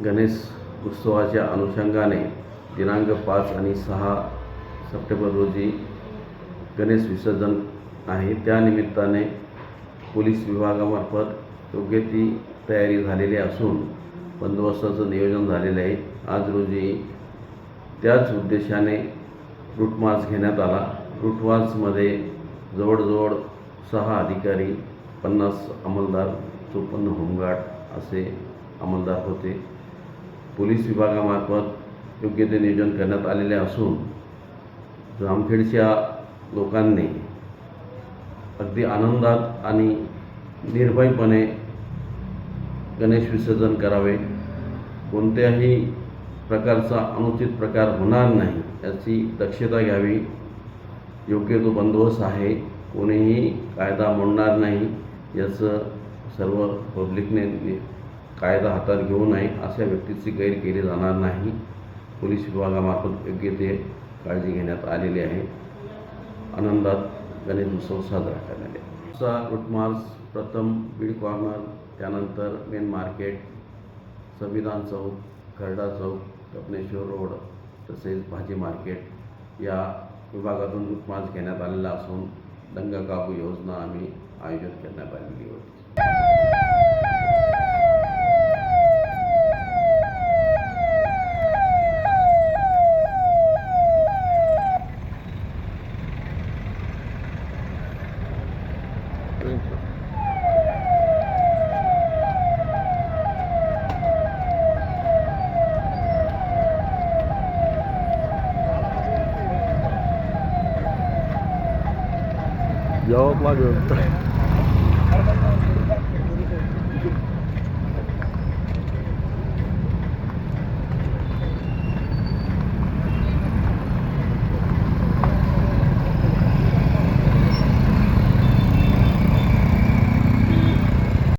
गणेश उत्सवाच्या अनुषंगाने दिनांक 5 आणि 6 सप्टेंबर रोजी गणेश विसर्जन आहे। त्यानिमित्ताने पोलीस विभागामार्फत योग्य ती तयारी झालेली असून बंदोबस्ताचं नियोजन झालेले आहे। आज रोजी त्याच उद्देशाने रूट मार्च घेण्यात आला। रूट मार्चमध्ये जवळजवळ 6 अधिकारी, 50 अंमलदार, 54 होमगार्ड असे अंमलदार होते। पोलीस विभागामार्फत योग्य ते नियोजन करण्यात आलेले असून जामखेडच्या लोकांनी अगदी आनंदात आणि निर्भयपणे गणेश विसर्जन करावे। कोणत्याही प्रकारचा अनुचित प्रकार होणार नाही याची दक्षता घ्यावी। योग्य तो बंदोबस्त आहे, कोणीही कायदा मोडणार नाही याचं सर्व पब्लिकने कायदा हातात घेऊ नये, अशा व्यक्तीची गैर केली जाणार नाही। पोलीस विभागामार्फत योग्य ते काळजी घेण्यात आलेली आहे। आनंदात गणेश उत्सव साजरा करण्यात येईल। रूट मार्च प्रथम बीड कॉर्नर, त्यानंतर मेन मार्केट, संविधान चौक, खर्डा चौक, कपनेश्वर रोड तसेच भाजी मार्केट या विभागातून रूट मार्च घेण्यात आलेला असून दंगा काबू योजना आम्ही आयोजित करण्यात आलेली होती। Jawab lah gue.